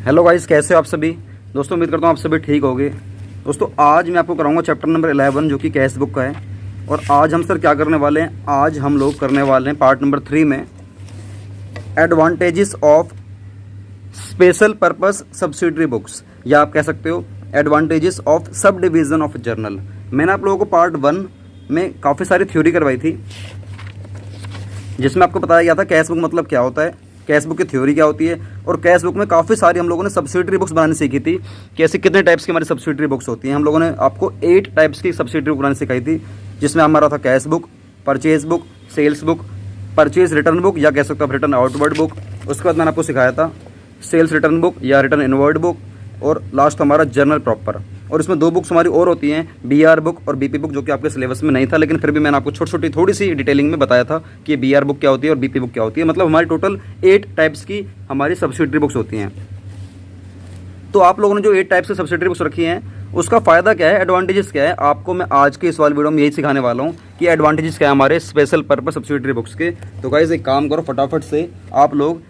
Hello guys, कैसे हो आप सभी दोस्तों। उम्मीद करता हूँ आप सभी ठीक होंगे। दोस्तों आज मैं आपको कराऊंगा चैप्टर नंबर 11 जो कि कैश बुक का है। और आज हम सर क्या करने वाले हैं, आज हम लोग करने वाले हैं पार्ट नंबर 3 में advantages of special purpose subsidiary books, या आप कह सकते हो advantages of sub division of journal. मैंने आप लोगों को पार्ट 1 में काफ़ी सारी थ्योरी करवाई थी, जिसमें आपको बताया गया था कैश बुक मतलब क्या होता है, कैश बुक की थ्योरी क्या होती है, और कैश बुक में काफ़ी सारी हम लोगों ने सब्सिडरी बुक्स बनानी सीखी थी कि ऐसे कितने टाइप्स की हमारी सब्सिडरी बुक्स होती हैं। हम लोगों ने आपको 8 टाइप्स की सब्सिडरी बुक बनानी सिखाई थी, जिसमें हमारा था cash book, purchase book, sales book, purchase return book या कह सकते हो आप रिटर्न आउटवर्ड बुक। उसके बाद मैंने आपको सिखाया था सेल्स रिटर्न बुक या रिटर्न इनवर्ड बुक, और लास्ट हमारा जर्नल प्रॉपर। और इसमें 2 बुक्स हमारी और होती हैं, बीआर बुक और बीपी बुक, जो कि आपके सिलेबस में नहीं था, लेकिन फिर भी मैंने आपको छोटी छोटी थोड़ी सी डिटेलिंग में बताया था कि बीआर बुक क्या होती है और बीपी बुक क्या होती है। मतलब हमारी टोटल 8 टाइप्स की हमारी सब्सिडरी बुक्स होती हैं। तो आप लोगों ने जो 8 टाइप्स की सब्सिडरी बुक्स रखी हैं, उसका फ़ायदा क्या है, एडवांटेजेस क्या है, आपको मैं आज के इस वाले वीडियो में यही सिखाने वाला हूँ कि एडवांटेजेस क्या है हमारे स्पेशल पर्पस सब्सिडरी बुक्स के। तो गाइस एक काम करो, फटाफट से आप लोग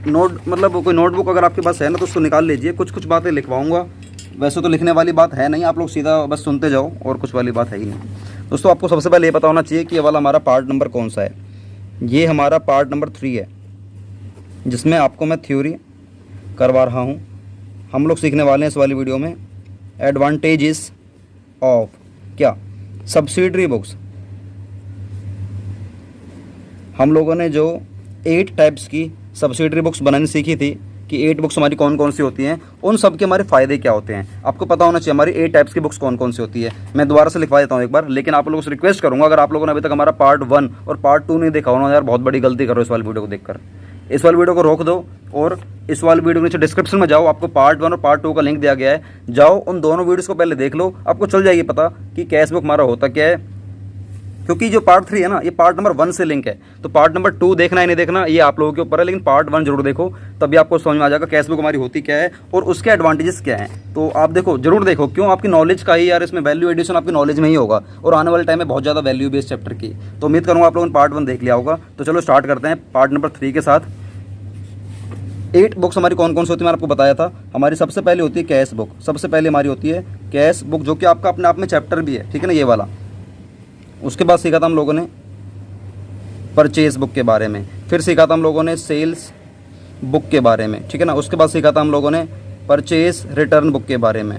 कोई नोटबुक अगर आपके पास है ना तो उसको निकाल लीजिए। कुछ कुछ बातें लिखवाऊंगा, वैसे तो लिखने वाली बात है नहीं, आप लोग सीधा बस सुनते जाओ और कुछ वाली बात है ही नहीं। दोस्तों आपको सबसे पहले ये पता होना चाहिए कि ये वाला हमारा पार्ट नंबर कौन सा है। ये हमारा पार्ट नंबर 3 है, जिसमें आपको मैं थ्योरी करवा रहा हूँ। हम लोग सीखने वाले हैं इस वाली वीडियो में एडवांटेजेस ऑफ क्या, सब्सिडरी बुक्स। हम लोगों ने जो 8 टाइप्स की सब्सिडरी बुक्स बनानी सीखी थी कि 8 बुक्स हमारी कौन कौन सी होती हैं, उन सब के हमारे फ़ायदे क्या होते हैं, आपको पता होना चाहिए हमारी 8 टाइप्स की बुक्स कौन कौन सी होती है। मैं दोबारा से लिखवा देता हूँ एक बार, लेकिन आप लोगों से रिक्वेस्ट करूँगा, अगर आप लोगों ने अभी तक हमारा पार्ट 1 और पार्ट 2 नहीं देखा हो ना यार, बहुत बड़ी गलती करो इस वाली वीडियो को देखकर। इस वाली वीडियो को रोक दो और इस वाली वीडियो के नीचे डिस्क्रिप्शन में जाओ, आपको पार्ट 1 और पार्ट 2 का लिंक दिया गया है, जाओ उन दोनों वीडियोज़ को पहले देख लो, आपको चल जाएगी पता कि कैश बुक हमारा होता क्या है। क्योंकि जो पार्ट 3 है ना, ये पार्ट नंबर 1 से लिंक है, तो पार्ट नंबर 2 देखना है नहीं देखना ये आप लोगों के ऊपर है, लेकिन पार्ट 1 जरूर देखो, तभी आपको समझ में आ जाएगा कैश बुक हमारी होती क्या है और उसके एडवांटेजेस क्या हैं। तो आप देखो, जरूर देखो, क्यों, आपकी नॉलेज का ही यार इसमें वैल्यू एडिशन आपकी नॉलेज में ही होगा, और आने वाले टाइम में बहुत ज़्यादा वैल्यू बेस्ड चैप्टर की। तो उम्मीद करूँगा आप लोगों ने पार्ट 1 देख लिया होगा। तो चलो स्टार्ट करते हैं पार्ट नंबर 3 के साथ। 8 बुक्स हमारी कौन कौन सी होती है मैंने आपको बताया था। हमारी सबसे पहले होती है कैश बुक, सबसे पहले हमारी होती है कैश बुक, जो कि आपका अपने आप में चैप्टर भी है, ठीक है ना, ये वाला। उसके बाद सीखा था हम लोगों ने परचेज बुक के बारे में, फिर सीखा था हम लोगों ने सेल्स बुक के बारे में, ठीक है ना। उसके बाद सीखा था हम लोगों ने परचेज रिटर्न बुक के बारे में।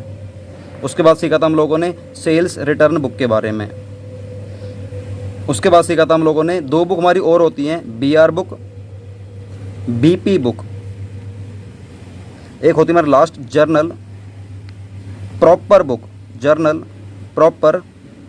उसके बाद सीखा था हम लोगों ने सेल्स रिटर्न बुक के बारे में। उसके बाद सीखा था हम लोगों ने 2 बुक हमारी और होती हैं, बीआर बुक, बीपी बुक। एक होती है हमारी last journal proper book, journal proper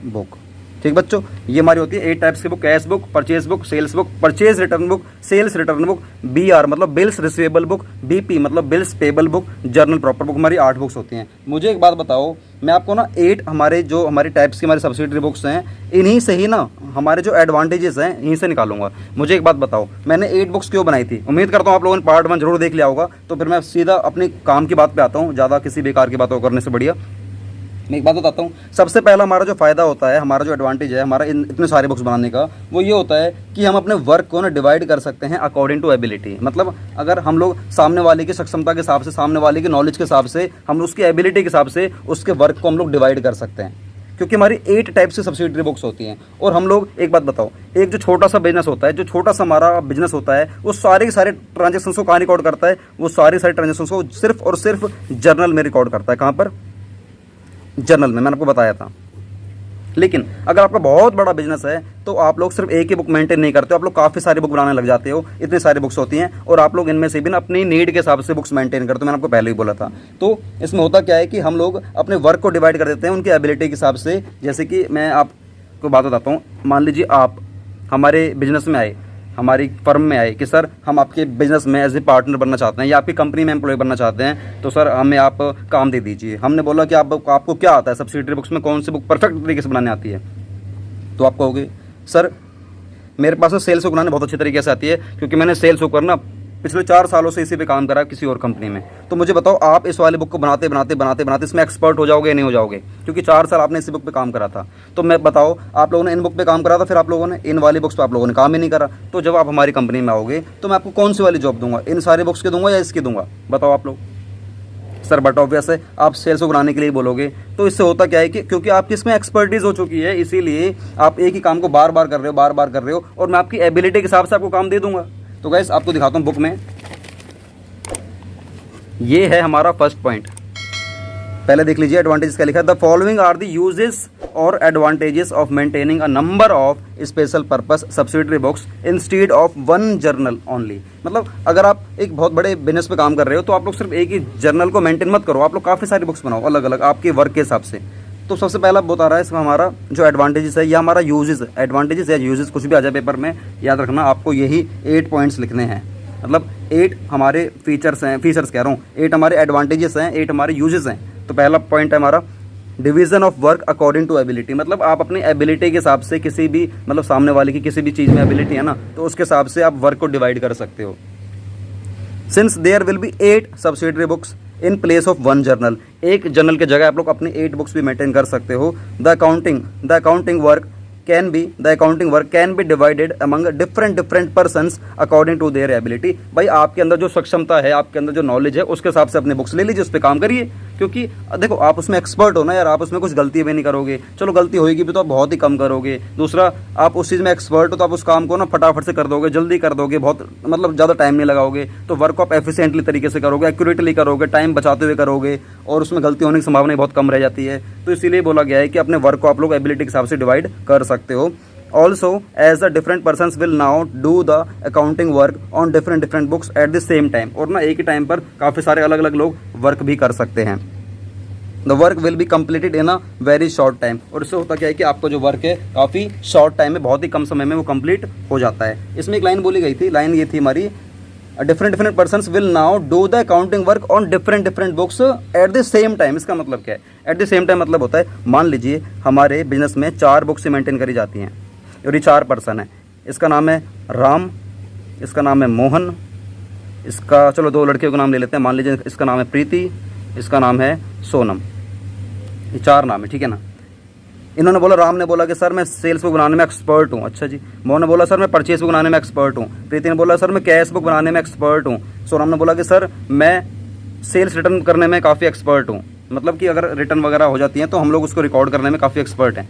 book, ठीक बच्चों। ये हमारी होती है 8 टाइप्स की book, cash book, purchase book, sales book, purchase return book, sales return book, BR मतलब बिल्स रिसीवेबल बुक, बीपी मतलब bills payable book, journal proper book. हमारी 8 बुक्स होती हैं। मुझे एक बात बताओ, मैं आपको ना 8 हमारे टाइप्स की हमारी सब्सिडरी बुक्स हैं, इन्हीं से ही ना हमारे जो एडवांटेजेस हैं इन्हीं से निकालूंगा। मुझे एक बात बताओ, मैंने 8 बुक्स क्यों बनाई थी। उम्मीद करता हूँ आप लोगों ने पार्ट 1 जरूर देख लिया होगा। तो फिर मैं सीधा अपने काम की बात पे आता हूँ, ज़्यादा किसी बेकार की बातों करने से बढ़िया मैं एक बात बताता हूँ। सबसे पहला हमारा जो फ़ायदा होता है, हमारा जो एडवांटेज है हमारा इतने सारे बुक्स बनाने का, वो ये होता है कि हम अपने वर्क को ना डिवाइड कर सकते हैं अकॉर्डिंग टू एबिलिटी। मतलब अगर हम लोग सामने वाले की सक्षमता के हिसाब से, सामने वाले की नॉलेज के हिसाब से, हम उसकी एबिलिटी के हिसाब से उसके वर्क को हम लोग डिवाइड कर सकते हैं, क्योंकि हमारी 8 टाइप से सब्सिडरी बुक्स होती हैं। और हम लोग, एक बात बताओ, एक जो छोटा सा बिजनेस होता है, जो छोटा सा हमारा बिजनेस होता है, वो सारे के सारे ट्रांजेक्शन्स को कहाँ रिकॉर्ड करता है, वो सारे ट्रांजेक्शन्स को सिर्फ और सिर्फ जर्नल में रिकॉर्ड करता है। कहाँ पर, जर्नल में, मैंने आपको बताया था। लेकिन अगर आपका बहुत बड़ा बिजनेस है तो आप लोग सिर्फ एक ही बुक मेंटेन नहीं करते हो, आप लोग काफ़ी सारी बुक बनाने लग जाते हो, इतनी सारी बुक्स होती हैं, और आप लोग इनमें से भी ना अपनी नीड के हिसाब से बुक्स मेंटेन करते हो। मैंने आपको पहले ही बोला था। तो इसमें होता क्या है कि हम लोग अपने वर्क को डिवाइड कर देते हैं उनकी एबिलिटी के हिसाब से। जैसे कि मैं आपको बात बताता हूँ, मान लीजिए आप हमारे बिजनेस में आए, हमारी फर्म में आए कि सर हम आपके बिजनेस में एज ए पार्टनर बनना चाहते हैं या आपकी कंपनी में एम्प्लॉय बनना चाहते हैं, तो सर हमें आप काम दे दीजिए। हमने बोला कि आपको क्या आता है, सब्सिडरी बुक्स में कौन सी बुक परफेक्ट तरीके से बनाने आती है। तो आप कहोगे सर मेरे पास सेल्स बुक बनाने बहुत अच्छी तरीके से आती है, क्योंकि मैंने सेल्स बुक पर ना पिछले 4 सालों से इसी पे काम करा किसी और कंपनी में, तो मुझे बताओ आप इस वाली बुक को बनाते बनाते बनाते बनाते इसमें एक्सपर्ट हो जाओगे या नहीं हो जाओगे, क्योंकि 4 साल आपने इसी बुक पे काम करा था। तो मैं बताओ, आप लोगों ने इन बुक पे काम करा था, फिर आप लोगों ने इन वाली बुक्स पे आप लोगों ने काम ही नहीं करा। तो जब आप हमारी कंपनी में आओगे तो मैं आपको कौन सी वाली जॉब दूंगा, इन सारी बुक्स की दूंगा या इसकी दूंगा, बताओ आप लोग। सर बट ऑब्वियस है आप सेल्स को बनाने के लिए बोलोगे। तो इससे होता क्या है कि क्योंकि आपकी इसमें एक्सपर्टीज हो चुकी है, इसीलिए आप एक ही काम को बार बार कर रहे हो, बार बार कर रहे हो, और मैं आपकी एबिलिटी के हिसाब से आपको काम दे दूंगा। तो गाइस आपको दिखाता हूँ बुक में, ये है हमारा फर्स्ट पॉइंट। पहले देख लीजिए एडवांटेजेस क्या लिखा है। The following are the uses और advantages of maintaining a number of special purpose subsidiary books instead of one journal only. मतलब अगर आप एक बहुत बड़े बिजनेस पे काम कर रहे हो तो आप लोग सिर्फ एक ही जर्नल को मेंटेन मत करो, आप लोग काफ़ी सारी बुक्स बनाओ अलग अलग आपके वर्क के हिसाब से। तो सबसे पहला बता रहा है इसमें हमारा जो एडवांटेजेस है या हमारा यूजेस, एडवांटेजेस या यूजेस कुछ भी आ जाए पेपर में, याद रखना आपको यही 8 पॉइंट्स लिखने हैं। मतलब 8 हमारे फीचर्स हैं, फीचर्स कह रहा हूँ, 8 हमारे एडवांटेजेस हैं, 8 हमारे यूजेस हैं। तो पहला पॉइंट है हमारा division of work according to ability. मतलब आप अपनी एबिलिटी के हिसाब से किसी भी, मतलब सामने वाले की किसी भी चीज़ में एबिलिटी है ना, तो उसके हिसाब से आप वर्क को डिवाइड कर सकते हो। Since there will be 8 subsidiary books in place of one journal, एक जर्नल की जगह आप लोग अपनी 8 बुक्स भी मेंटेन कर सकते हो। The accounting work can be divided among different persons according to their ability. भाई आपके अंदर जो सक्षमता है, आपके अंदर जो नॉलेज है, उसके हिसाब से अपने बुक्स ले लीजिए, उस पर काम करिए। क्योंकि देखो आप उसमें एक्सपर्ट हो ना यार, आप उसमें कुछ गलती भी नहीं करोगे, चलो गलती होगी भी तो आप बहुत ही कम करोगे। दूसरा, आप उस चीज़ में एक्सपर्ट हो तो आप उस काम को ना फटाफट से कर दोगे, जल्दी कर दोगे, बहुत मतलब ज़्यादा टाइम नहीं लगाओगे। तो वर्क को आप एफिशिएंटली तरीके से करोगे, एक्यूरेटली करोगे, टाइम बचाते हुए करोगे, और उसमें गलती होने की संभावना बहुत कम रह जाती है। तो इसीलिए बोला गया है कि अपने वर्क को आप लोग एबिलिटी के हिसाब से डिवाइड कर सकते हो। Also, as the different persons will now do the accounting work on different books at the same time, और ना एक ही टाइम पर काफ़ी सारे अलग अलग लोग वर्क भी कर सकते हैं। The work will be completed in a very short time, और इससे होता क्या है कि आपका जो वर्क है काफ़ी शॉर्ट टाइम में, बहुत ही कम समय में वो कंप्लीट हो जाता है। इसमें एक लाइन बोली गई थी, लाइन ये थी हमारी, different persons will now do the accounting work on different books at the same time. इसका मतलब क्या है? एट द सेम टाइम मतलब होता है, मान लीजिए हमारे बिजनेस में 4 बुक्स मेंटेन करी जाती हैं, और ये 4 पर्सन है। इसका नाम है राम, इसका नाम है मोहन, इसका चलो 2 लड़कियों का नाम ले लेते हैं, मान लीजिए इसका नाम है प्रीति, इसका नाम है सोनम। ये 4 नाम है, ठीक है ना। इन्होंने बोला, राम ने बोला कि सर मैं सेल्स बुक बनाने में एक्सपर्ट हूँ। अच्छा जी। मोहन ने बोला सर मैं परचेज बुक बनाने में एक्सपर्ट हूँ। प्रीति ने बोला सर मैं कैश बुक बनाने में एक्सपर्ट हूँ। सोनम ने बोला कि सर मैं सेल्स रिटर्न करने में काफ़ी एक्सपर्ट हूँ। मतलब कि अगर रिटर्न वगैरह हो जाती हैं तो हम लोग उसको रिकॉर्ड करने में काफ़ी एक्सपर्ट हैं।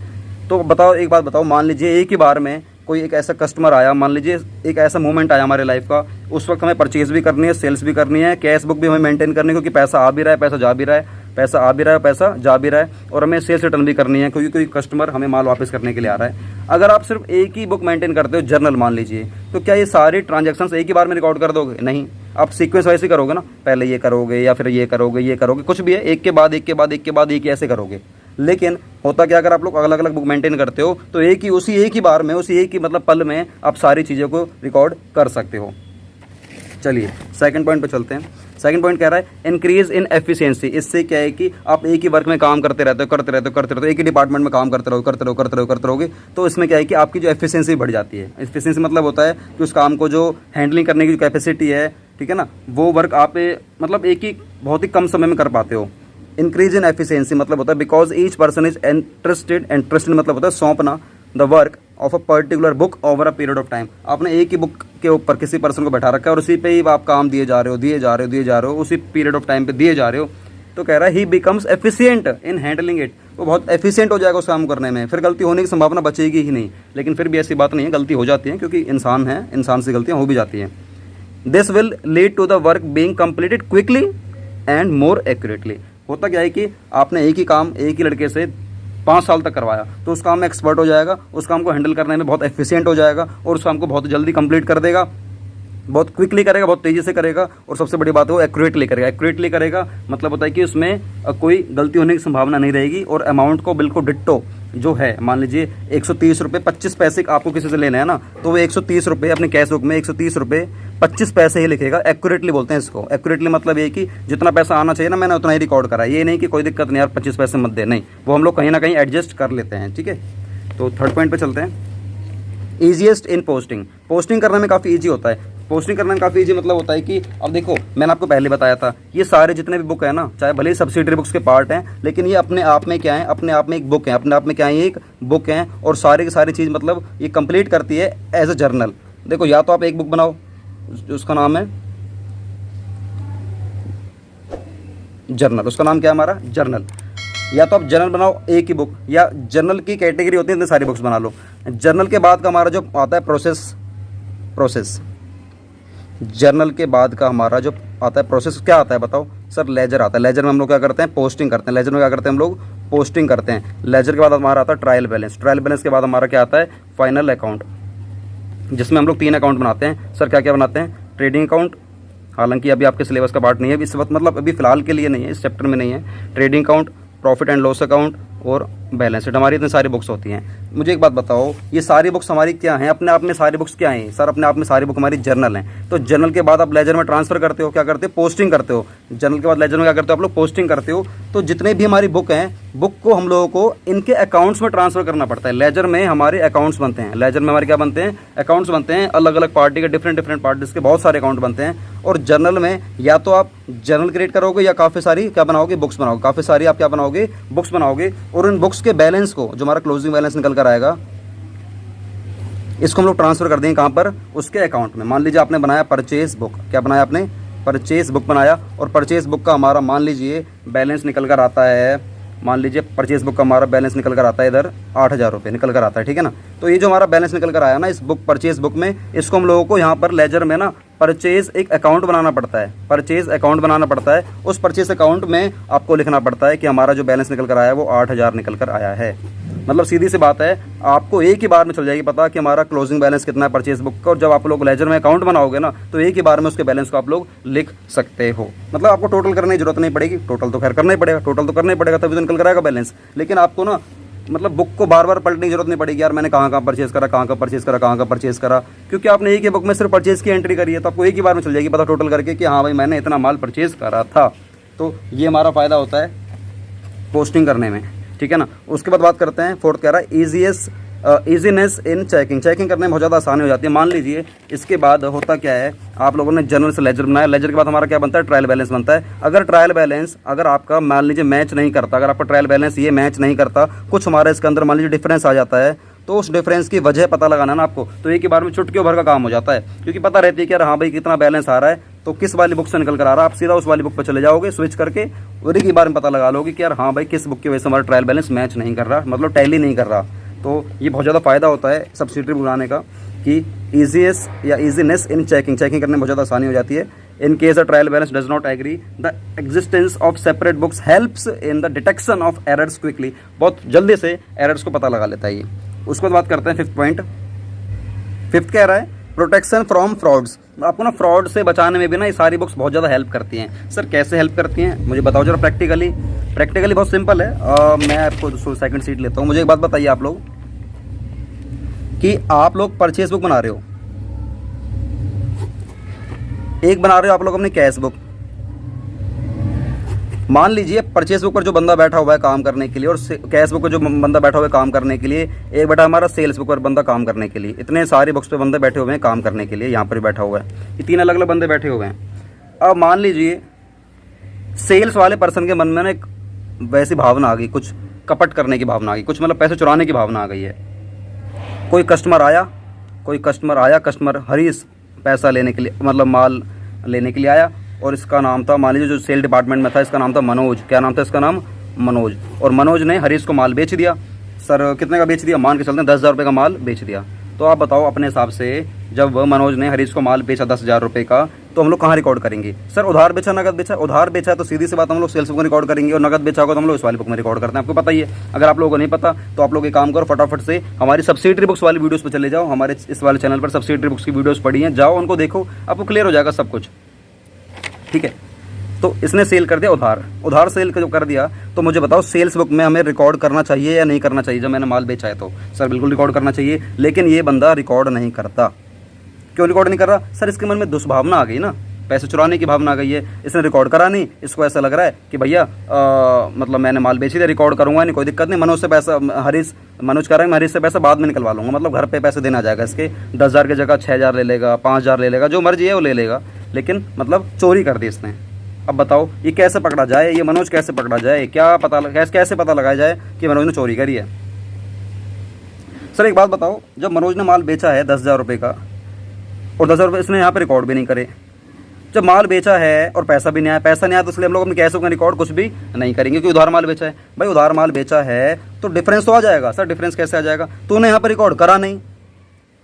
तो बताओ, एक बात बताओ, मान लीजिए एक ही बार में कोई एक ऐसा कस्टमर आया, मान लीजिए एक ऐसा मोमेंट आया हमारे लाइफ का, उस वक्त हमें परचेज भी करनी है, सेल्स भी करनी है, कैश बुक भी हमें मेंटेन करनी है, क्योंकि पैसा आ भी रहा है, पैसा जा भी रहा है, पैसा आ भी रहा है, पैसा जा भी रहा है, और हमें सेल्स रिटर्न भी करनी है, क्योंकि कोई कस्टमर हमें माल वापस करने के लिए आ रहा है। अगर आप सिर्फ एक ही बुक मेंटेन करते हो, जर्नल मान लीजिए, तो क्या ये सारी ट्रांजेक्शन्स एक ही बार में रिकॉर्ड कर दोगे? नहीं, आप सीक्वेंस वाइज ही करोगे ना, पहले ये करोगे या फिर ये करोगे, कुछ भी है, एक के बाद एक ऐसे करोगे। लेकिन होता क्या, अगर आप लोग अलग अलग बुक मेंटेन करते हो तो एक ही बार में, उसी एक ही मतलब पल में आप सारी चीज़ों को रिकॉर्ड कर सकते हो। चलिए सेकंड पॉइंट पे चलते हैं। सेकंड पॉइंट कह रहा है इंक्रीज इन एफिशिएंसी। इससे क्या है कि आप एक ही वर्क में काम करते रहते हो, एक ही डिपार्टमेंट में काम करते रहोगे, तो इसमें क्या है कि आपकी जो एफिशिएंसी बढ़ जाती है। एफिशिएंसी मतलब होता है कि उस काम को जो हैंडलिंग करने की जो कैपेसिटी है, ठीक है ना, वो वर्क आप मतलब एक ही बहुत ही कम समय में कर पाते हो। इंक्रीज इन एफिशिएंसी मतलब होता है because each person is interested मतलब होता है सौंपना the work of a particular book over a period of time. आपने एक ही बुक के ऊपर किसी पर्सन को बैठा रखा है और उसी पे ही आप काम दिए जा रहे हो, उसी पीरियड ऑफ टाइम पे दिए जा रहे हो। तो कह रहा है ही becomes efficient in handling it, वो बहुत एफिशिएंट हो जाएगा उस काम करने में, फिर गलती होने की संभावना बचेगी ही नहीं। लेकिन फिर भी ऐसी बात नहीं है, गलती हो जाती है, क्योंकि इंसान है, इंसान से गलतियाँ हो भी जाती हैं। This will lead to the work being completed quickly and more accurately. होता क्या है कि आपने एक ही काम एक ही लड़के से 5 साल तक करवाया, तो उस काम में एक्सपर्ट हो जाएगा, उस काम को हैंडल करने में बहुत एफिशिएंट हो जाएगा, और उस काम को बहुत जल्दी कंप्लीट कर देगा, बहुत क्विकली करेगा, बहुत तेज़ी से करेगा, और सबसे बड़ी बात है वो एक्यूरेटली करेगा। मतलब होता है कि उसमें कोई गलती होने की संभावना नहीं रहेगी, और अमाउंट को बिल्कुल डिट्टो जो है, मान लीजिए 130 रुपये 25 पैसे आपको किसी से लेना है ना, तो वो 130 रुपये अपने कैश बुक में 130 रुपये 25 पैसे ही लिखेगा। एक्यूरेटली बोलते हैं इसको। एक्यूरेटली मतलब ये कि जितना पैसा आना चाहिए ना, मैंने उतना ही रिकॉर्ड करा। ये नहीं कि कोई दिक्कत नहीं यार 25 पैसे मत दे, नहीं, वो हम लोग कहीं ना कहीं एडजस्ट कर लेते हैं। ठीक है, तो थर्ड पॉइंट पे चलते हैं। ईजीएस्ट इन पोस्टिंग, पोस्टिंग करने में काफ़ी ईजी होता है। पोस्टिंग करने में काफ़ी ईजी मतलब होता है कि अब देखो मैंने आपको पहले बताया था, ये सारे जितने भी बुक है ना, चाहे भले ही सब्सिडरी बुक्स के पार्ट हैं, लेकिन ये अपने आप में क्या है, अपने आप में एक बुक है, अपने आप में क्या है, ये एक बुक है और सारी की सारी चीज़ मतलब ये कंप्लीट करती है एज अ जर्नल। देखो या तो आप एक बुक बनाओ उसका नाम है जर्नल, उसका नाम क्या है हमारा जर्नल, या तो आप जर्नल बनाओ एक ही बुक, या जर्नल की कैटेगरी होती है इतनी सारी बुक्स बना लो। जर्नल के बाद का हमारा जो आता है प्रोसेस जर्नल के बाद का हमारा जो आता है प्रोसेस क्या आता है बताओ सर? लेजर आता है। लेजर में हम लोग क्या करते हैं, पोस्टिंग करते हैं। लेजर में क्या करते हैं हम लोग, पोस्टिंग करते हैं। लेजर के बाद हमारा आता है ट्रायल बैलेंस। ट्रायल बैलेंस के बाद हमारा क्या आता है, फाइनल अकाउंट, जिसमें हम लोग 3 अकाउंट बनाते हैं। सर क्या क्या बनाते हैं? ट्रेडिंग अकाउंट, हालांकि अभी आपके सिलेबस का पार्ट नहीं है इस वक्त, मतलब अभी फिलहाल के लिए नहीं है, इस चैप्टर में नहीं है। Trading account, profit and loss account और बैलेंस शीट, हमारी इतनी सारी बुक्स होती हैं। मुझे एक बात बताओ, ये सारी बुक्स हमारी क्या हैं, अपने आप में सारी बुक्स क्या हैं? सर अपने आप में सारी बुक हमारी जर्नल हैं। तो जर्नल के बाद आप लेजर में ट्रांसफर करते हो, क्या करते हो, पोस्टिंग करते हो। जर्नल के बाद लेजर में क्या करते हो आप लोग, पोस्टिंग करते हो। तो जितने भी हमारी बुक हैं, बुक को हम लोगों को इनके अकाउंट्स में ट्रांसफर करना पड़ता है। लेजर में हमारे अकाउंट्स बनते हैं, लेजर में हमारे क्या बनते हैं, अकाउंट्स बनते हैं। अलग अलग पार्टी के डिफरेंट पार्टीज के बहुत सारे अकाउंट बनते हैं। और जर्नल में या तो आप जर्नल क्रिएट करोगे या काफ़ी सारी क्या बनाओगे, बुक्स बनाओगे। काफ़ी सारी आप क्या बनाओगे, बुक्स बनाओगे। और उन बुक्स के बैलेंस को, जो हमारा क्लोजिंग बैलेंस निकल कर आएगा, इसको हम लोग ट्रांसफर कर देंगे कहाँ पर, उसके अकाउंट में। मान लीजिए आपने बनाया परचेज बुक, क्या बनाया आपने, परचेज बुक बनाया, और परचेज बुक का हमारा मान लीजिए बैलेंस निकल कर आता है, मान लीजिए परचेज बुक का हमारा बैलेंस निकल कर आता है इधर 8,000 रुपये निकल कर आता है, ठीक है ना। तो ये जो हमारा बैलेंस निकल कर आया ना इस बुक, परचेज बुक में, इसको हम लोगों को यहाँ पर लेजर में ना परचेज एक अकाउंट बनाना पड़ता है, परचेज अकाउंट बनाना पड़ता है। उस परचेज अकाउंट में आपको लिखना पड़ता है कि हमारा जो बैलेंस निकल कर आया है वो 8,000 निकल कर आया है। मतलब सीधी सी बात है, आपको एक ही बार में चल जाएगी पता कि हमारा क्लोजिंग बैलेंस कितना है परचेज बुक का। और जब आप लोग लेजर में अकाउंट बनाओगे ना, तो एक ही बार में उसके बैलेंस को आप लोग लिख सकते हो। मतलब आपको टोटल करने की जरूरत नहीं पड़ेगी, टोटल तो खैर करना ही पड़ेगा, टोटल तो करना ही पड़ेगा, तभी तो निकल कर आएगा बैलेंस। लेकिन आपको ना मतलब बुक को बार बार पलटने की जरूरत नहीं पड़ेगी, यार मैंने कहाँ कहाँ परचेज करा, कहाँ कहाँ परचेज करा, कहाँ कहाँ परचेज करा, क्योंकि आपने एक ही बुक में सिर्फ परचेज की एंट्री करी है। तो आपको एक ही बार में चल जाएगी पता टोटल करके कि हाँ भाई मैंने इतना माल परचेज करा था। तो ये हमारा फ़ायदा होता है पोस्टिंग करने में, ठीक है ना। उसके बाद बात करते हैं, फोर्थ कह रहा है ईजीनेस इन चेकिंग। चेकिंग करने में बहुत ज़्यादा आसानी हो जाती है। मान लीजिए इसके बाद होता क्या है, आप लोगों ने जर्नल से लेजर बनाया, लेजर के बाद हमारा क्या बनता है, ट्रायल बैलेंस बनता है। अगर ट्रायल बैलेंस अगर आपका मान लीजिए मैच नहीं करता, अगर आपका ट्रायल बैलेंस ये मैच नहीं करता, कुछ हमारा इसके अंदर मान लीजिए डिफरेंस आ जाता है, तो उस डिफरेंस की वजह पता लगाना ना आपको, तो एक ही बार में चुटकियों भर का काम हो जाता है। क्योंकि पता रहती है कि यार हाँ भाई कितना बैलेंस आ रहा है, तो किस वाली बुक से निकल कर आ रहा है, आप सीधा उस वाली बुक पर चले जाओगे स्विच करके, और एक ही बार में पता लगा लोगे कि यार हाँ भाई किस बुक की वजह से हमारा ट्रायल बैलेंस मैच नहीं कर रहा, मतलब टैली नहीं कर रहा। तो ये बहुत ज़्यादा फ़ायदा होता है सब्सिडरी बनाने का कि ईजीएस या ईजीनेस इन चेकिंग करने में बहुत ज़्यादा आसानी हो जाती है। In case the trial balance does not agree, the existence of separate books helps in the detection of errors quickly. बहुत जल्दी से एरर्स को पता लगा लेता है ये। उसके बाद बात करते हैं फिफ्थ पॉइंट। फिफ्थ कह रहा है प्रोटेक्शन फ्रॉम फ्रॉड्स। आपको ना फ्रॉड से बचाने में भी ना ये सारी बुक्स बहुत ज़्यादा हेल्प करती हैं। सर कैसे हेल्प करती हैं मुझे बताओ जरा प्रैक्टिकली। प्रैक्टिकली बहुत सिंपल है। मैं आपको सेकंड सीट लेता हूँ। मुझे एक बात बताइए आप लोग कि आप लोग परचेज बुक बना रहे हो, एक बना रहे हो आप लोग अपनी कैश बुक। मान लीजिए परचेज बुक पर जो बंदा बैठा हुआ है काम करने के लिए, और कैश बुक पर जो बंदा बैठा हुआ है काम करने के लिए, एक बैठा हमारा सेल्स बुक पर बंदा काम करने के लिए। इतने सारे बुक्स पे बंदे बैठे हुए हैं काम करने के लिए, यहाँ पर भी बैठा हुआ है, ये 3 अलग अलग बंदे बैठे हुए हैं। अब मान लीजिए सेल्स वाले पर्सन के मन में ना एक वैसी भावना आ गई, कुछ कपट करने की भावना आ गई, कुछ मतलब पैसे चुराने की भावना आ गई है। कोई कस्टमर आया, कस्टमर हरीश पैसा लेने के लिए, मतलब माल लेने के लिए आया, और इसका नाम था, मान लीजिए जो सेल डिपार्टमेंट में था, इसका नाम था मनोज। क्या नाम था इसका नाम? मनोज। और मनोज ने हरीश को माल बेच दिया। सर कितने का बेच दिया? मान के चलते हैं 10,000 रुपये का माल बेच दिया। तो आप बताओ अपने हिसाब से, जब मनोज ने हरीश को माल बेचा 10,000 रुपये का, तो हम लोग कहाँ रिकॉर्ड करेंगे? सर उधार बेचा नगद बेचा? उधार बेचा तो सीधी सी बात हम लोग सेल्स बुक में रिकॉर्ड करेंगे, और नगद बेचा होगा तो हम लोग इस वाली बुक में रिकॉर्ड करते हैं। आपको पता ही है। अगर आप लोगों को नहीं पता तो आप लोग एक काम करो, फटाफट से हमारी सब्सिडरी बुक्स वाली वीडियोस पर चले जाओ। हमारे इस वाले चैनल पर सब्सिडरी बुक्स की वीडियोस पड़ी हैं, जाओ उनको देखो, आपको क्लियर हो जाएगा सब कुछ, ठीक है। तो इसने सेल कर दिया उधार सेल जब कर दिया, तो मुझे बताओ सेल्स बुक में हमें रिकॉर्ड करना चाहिए या नहीं करना चाहिए? जब मैंने माल बेचा है तो सर बिल्कुल रिकॉर्ड करना चाहिए, लेकिन ये बंदा रिकॉर्ड नहीं करता। क्यों रिकॉर्ड नहीं कर रहा? सर इसके मन में दुष्भावना आ गई ना, पैसे चुराने की भावना आ गई है। इसने रिकॉर्ड करा नहीं, इसको ऐसा लग रहा है कि भैया मतलब मैंने माल बेची थी, रिकॉर्ड करूँगा नहीं, कोई दिक्कत नहीं। मनोज से पैसा मनोज कह रहा है मैं हरीश से पैसा बाद में निकलवा लूँगा, मतलब घर पे पैसे देना जाएगा इसके। 10,000 की जगह 6,000 ले लेगा, 5,000 ले लेगा, जो मर्जी है वो ले लेगा, लेकिन मतलब चोरी कर दी इसने। अब बताओ ये कैसे पकड़ा जाए, ये मनोज कैसे पकड़ा जाए, क्या पता कैसे पता लगाया जाए कि मनोज ने चोरी करी है। सर एक बात बताओ, जब मनोज ने माल बेचा है 10,000 रुपये का और 10,000 रुपये इसने यहाँ पे रिकॉर्ड भी नहीं करे, जब माल बेचा है और पैसा भी नहीं आया, पैसा नहीं आया तो इसलिए हम लोग अपने कैश का रिकॉर्ड कुछ भी नहीं करेंगे क्योंकि उधार माल बेचा है। भाई उधार माल बेचा है तो डिफरेंस तो आ जाएगा। सर डिफरेंस कैसे आ जाएगा, तूने यहाँ पर रिकॉर्ड करा नहीं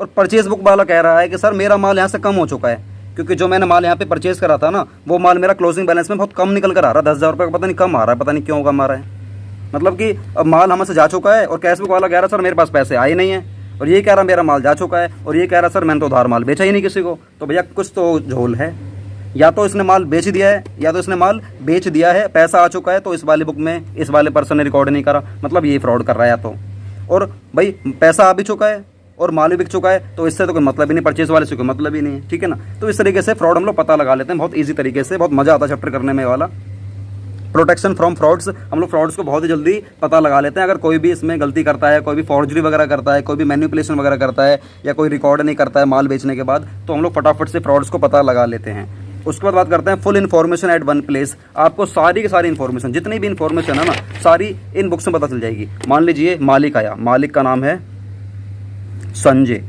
और परचेज बुक वाला कह रहा है कि सर मेरा माल यहाँ से कम हो चुका है क्योंकि जो मैंने माल यहाँ पे परचेज करा था ना वो माल मेरा क्लोजिंग बैलेंस में बहुत कम निकल कर आ रहा है, 10,000 रुपये का पता नहीं कम आ रहा है, पता नहीं क्यों कम आ रहा है। मतलब कि अब माल हमसे जा चुका है और कैश बुक वाला कह रहा सर मेरे पास पैसे आए नहीं है, और ये कह रहा मेरा माल जा चुका है, और ये कह रहा सर मैंने तो उधार माल बेचा ही नहीं किसी को। तो भैया कुछ तो झोल है, या तो इसने माल बेच दिया है या तो इसने माल बेच दिया है, पैसा आ चुका है तो इस वाले बुक में इस वाले पर्सन ने रिकॉर्ड नहीं करा, मतलब ये फ्रॉड कर रहा है या तो। और भाई पैसा आ भी चुका है और माल भी बिक चुका है तो इससे तो कोई मतलब ही नहीं, परचेज वाले से कोई मतलब ही नहीं है, ठीक है ना। तो इस तरीके से फ्रॉड हम लोग पता लगा लेते हैं बहुत ईजी तरीके से, बहुत मज़ा आता है चैप्टर करने में वाला। प्रोटेक्शन फ्रॉम फ्रॉड्स, हम लोग फ्रॉड्स को बहुत ही जल्दी पता लगा लेते हैं। अगर कोई भी इसमें गलती करता है, कोई भी फॉर्जरी वगैरह करता है, कोई भी मैनिपुलेशन वगैरह करता है या कोई रिकॉर्ड नहीं करता है माल बेचने के बाद, तो हम लोग फटाफट से फ्रॉड्स को पता लगा लेते हैं। उसके बाद बात करते हैं full information at one place. आपको सारी की सारी इन्फॉर्मेशन, जितनी भी इन्फॉर्मेशन है ना, सारी इन बुक्स में पता चल जाएगी। मान लीजिए मालिक आया, मालिक का नाम है संजय,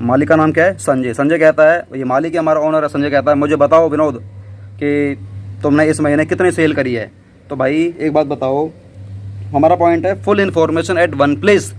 मालिक का नाम क्या है संजय। संजय कहता है, ये मालिक है हमारा ओनर है, संजय कहता है मुझे बताओ विनोद कि तुमने इस महीने कितनी सेल करी है। तो भाई एक बात बताओ, हमारा पॉइंट है full information at one place.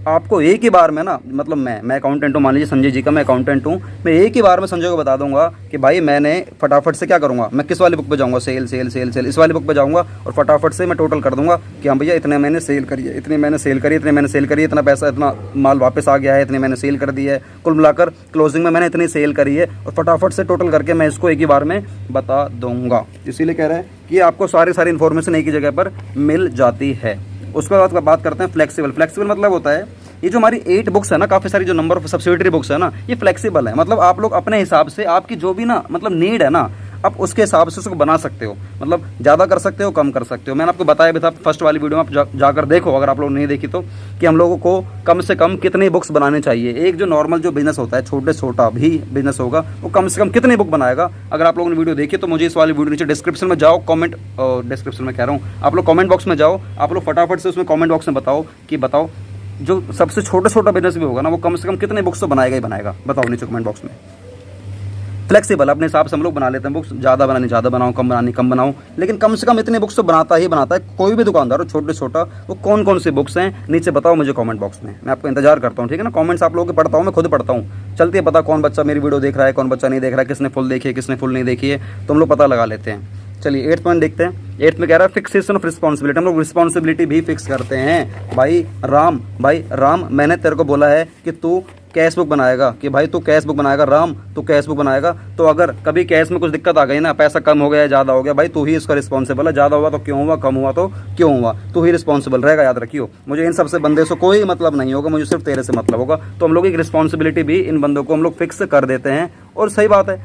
आपको एक ही बार में ना, मतलब मैं अकाउंटेंट हूँ, मान लीजिए संजय जी का मैं अकाउंटेंट हूँ, मैं एक ही बार में संजय को बता दूंगा कि भाई मैंने फटाफट से क्या करूँगा, मैं किस वाली बुक पे जाऊँगा, सेल सेल सेल सेल, इस वाली बुक पे जाऊँगा और फटाफट से मैं टोटल कर दूंगा कि हाँ भैया इतने मैंने सेल करी है, इतनी मैंने सेल करी, इतने मैंने सेल करी, इतना पैसा, इतना माल वापस आ गया है, इतनी मैंने सेल कर दी है, कुल मिलाकर क्लोजिंग में मैंने इतनी सेल करी है, और फटाफट से टोटल करके मैं इसको एक ही बार में बता दूंगा। इसीलिए कह रहे हैं कि आपको सारी इन्फॉर्मेशन एक ही जगह पर मिल जाती है। उसके बाद बात करते हैं फ्लेक्सिबल। फ्लेक्सिबल मतलब होता है ये जो हमारी 8 बुक्स है ना, काफ़ी सारी जो नंबर ऑफ सब्सिडियरी बुक्स है ना, ये फ्लेक्सिबल है। मतलब आप लोग अपने हिसाब से आपकी जो भी ना मतलब नीड है ना, आप उसके हिसाब से उसको बना सकते हो, मतलब ज़्यादा कर सकते हो, कम कर सकते हो। मैंने आपको बताया भी था फर्स्ट वाली वीडियो में, आप जाकर देखो अगर आप लोग नहीं देखी तो, कि हम लोगों को कम से कम कितनी बुक्स बनाने चाहिए। एक जो नॉर्मल जो बिजनेस होता है, छोटा भी बिजनेस होगा, वो कम से कम कितनी बुक बनाएगा। अगर आप लोगों ने वीडियो देखी तो मुझे इस वाली वीडियो नीचे डिस्क्रिप्शन में जाओ, कॉमेंट डिस्क्रिप्शन में कह रहा हूँ, आप लोग कॉमेंट बॉक्स में जाओ, आप लोग फटाफट से उसमें कॉमेंट बॉक्स में बताओ कि बताओ जो सबसे छोटा बिजनेस भी होगा ना, वो कम से कम कितने बुक्स तो बनाएगा ही बनाएगा, बताओ नीचे कमेंट बॉक्स में। फ्लेक्सिबल अपने हिसाब से हम लोग बना लेते हैं बुक्स, ज़्यादा बनानी ज़्यादा बनाओ, कम बनानी कम बनाओ, लेकिन कम से कम इतने बुक्स तो बनाता ही बनाता है कोई भी दुकानदार हो, छोटा वो कौन सी बुक्स हैं नीचे बताओ मुझे कमेंट बॉक्स में, मैं आपको इंतजार करता हूँ, ठीक है ना। कमेंट्स आप लोगों के पढ़ता हूँ, मैं खुद पढ़ता हूँ, चलती है पता कौन बच्चा मेरी वीडियो देख रहा है, कौन बच्चा नहीं देख रहा है, किसने फुल देखी है, किसने फुल नहीं देखी है, तो हम लोग पता लगा लेते हैं। चलिए 8th पॉइंट देखते हैं। 8th में कह रहा है फिक्सेशन ऑफ रिस्पॉन्सिबिलिटी। हम लोग रिस्पॉन्सिबिलिटी भी फिक्स करते हैं। भाई राम मैंने तेरे को बोला है कि तू कैश बुक बनाएगा, कि भाई तू कैश बुक बनाएगा, राम तू कैश बुक बनाएगा। तो अगर कभी कैश में कुछ दिक्कत आ गई ना, पैसा कम हो गया, ज़्यादा हो गया, भाई तू ही इसका रिस्पॉन्सिबल है। ज़्यादा हुआ तो क्यों हुआ, कम हुआ तो क्यों हुआ, तू ही रिस्पॉन्सिबल रहेगा, याद रखियो। मुझे इन सबसे बंदे से कोई मतलब नहीं होगा, मुझे सिर्फ तेरे से मतलब होगा। तो हम लोग एक रिस्पॉन्सिबिलिटी भी इन बंदों को हम लोग फिक्स कर देते हैं। और सही बात है,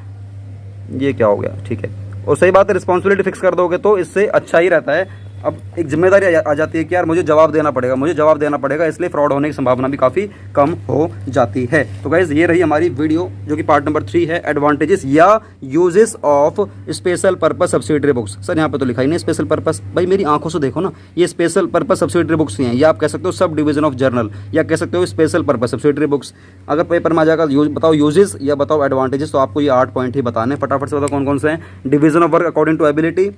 ये क्या हो गया, ठीक है, और सही बात है, रिस्पॉन्सिबिलिटी फिक्स कर दोगे तो इससे अच्छा ही रहता है। अब एक जिम्मेदारी आ जाती है कि यार मुझे जवाब देना पड़ेगा, इसलिए फ्रॉड होने की संभावना भी काफ़ी कम हो जाती है। तो गाइज ये रही हमारी वीडियो जो कि पार्ट नंबर 3 है, एडवांटेजेस या uses of special purpose subsidiary books. Sir यहाँ पे तो लिखा ही नहीं स्पेशल पर्पस, भाई मेरी आंखों से देखो ना, ये स्पेशल पर्पस सब्सिडियरी बुक्स ही हैं, या आप कह सकते हो सब डिवीजन ऑफ जर्नल, या कह सकते हो स्पेशल पर्पस सब्सिडियरी बुक्स। अगर पेपर में आ जाएगा बताओ यूजेस या बताओ एडवांटेजेस, तो आपको ये 8 पॉइंट ही बताने। फटाफट से बताओ कौन कौन से हैं। Division of work according to ability,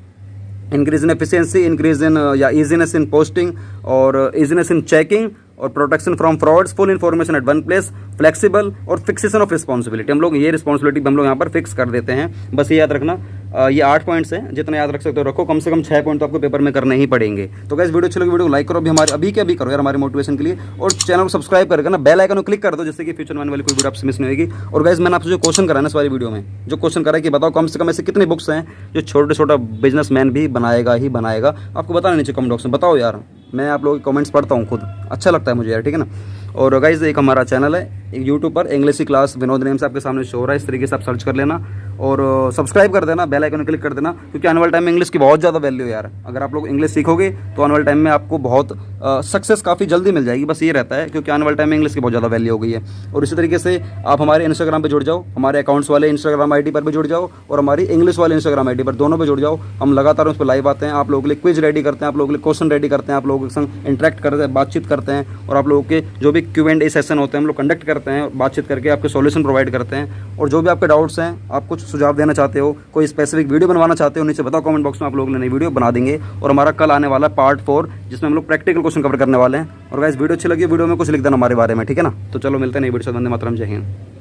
increase in efficiency, increase in या इजीनेस इन पोस्टिंग और इजीनेस इन चेकिंग, और protection from frauds, full information at one place, flexible और फिक्सेशन ऑफ रिस्पॉन्सिबिलिटी। हम लोग ये रिस्पॉन्सिबिलिटी हम लोग यहाँ पर फिक्स कर देते हैं। बस ये याद रखना, ये 8 पॉइंट्स हैं, जितने याद रख सकते हो रखो, कम से कम 6 पॉइंट तो आपको पेपर में करने ही पड़ेंगे। तो गाइस वीडियो अच्छी लगी वीडियो को लाइक करो, अभी के अभी करो यार हमारे मोटिवेशन के लिए, और चैनल को सब्सक्राइब करके ना बेल आइकन को क्लिक कर दो, जिससे कि फ्यूचर में आने वाली कोई वीडियो आपसे मिस नहीं होगी। और गाइस मैंने आपसे जो क्वेश्चन करा ना इस वाली वीडियो में, जो क्वेश्चन करा कि बताओ कम से कम ऐसे कितनी बुक्स हैं जो छोटा बिजनेसमैन भी बनाएगा ही बनाएगा, आपको बताना नीचे कमेंट बॉक्स में, बताओ यार। मैं आप लोगों के कमेंट्स पढ़ता हूँ खुद, अच्छा लगता है मुझे यार, ठीक है ना। और गाइस एक हमारा चैनल है एक यूट्यूब पर इंग्लिश की क्लास विनोद नेम से आपके सामने शो हो रहा है, इस तरीके से आप सर्च कर लेना और सब्सक्राइब कर देना, बेल आइकन क्लिक कर देना, क्योंकि आने वाले टाइम में इंग्लिश की बहुत ज़्यादा वैल्यू है यार। अगर आप लोग इंग्लिश सीखोगे तो आने वाले टाइम में आपको बहुत सक्सेस काफ़ी जल्दी मिल जाएगी, बस ये रहता है, क्योंकि आने वाले टाइम में इंग्लिश की बहुत ज़्यादा वैल्यू हो गई है। और इसी तरीके से आप हमारे इंस्टाग्राम पर जुड़ जाओ, हमारे अकाउंट्स वाले इंस्टाग्राम ID पर भी जुड़ जाओ और हमारी इंग्लिश वाले इंस्टाग्राम ID पर, दोनों पर जुड़ जाओ। हम लगातार उस पर लाइव आते हैं, आप लोगों के लिए क्विज रेडी करते हैं, आप लोगों के लिए क्वेश्चन रेडी करते हैं, आप लोगों के संग इंटरेक्ट करते हैं, बातचीत करते हैं और आप लोगों के जो भी Q&A सेशन होते हैं हम लोग कंडक्ट करते हैं, बातचीत करके आपके सॉल्यूशन प्रोवाइड करते हैं। और जो भी आपके डाउट्स हैं, आप कुछ सुझाव देना चाहते हो, कोई स्पेसिफिक वीडियो बनवाना चाहते हो, नीचे बताओ कमेंट बॉक्स में, आप लोगों के लिए नई वीडियो बना देंगे। और हमारा कल आने वाला पार्ट 4 जिसमें हम लोग प्रैक्टिकल क्वेश्चन कवर करने वाले हैं। और गाइस वीडियो अच्छी लगी वीडियो में कुछ लिख देना हमारे बारे में, ठीक है ना। तो चलो मिलते हैं नई वीडियो से, वंदे मातरम, जय हिंद।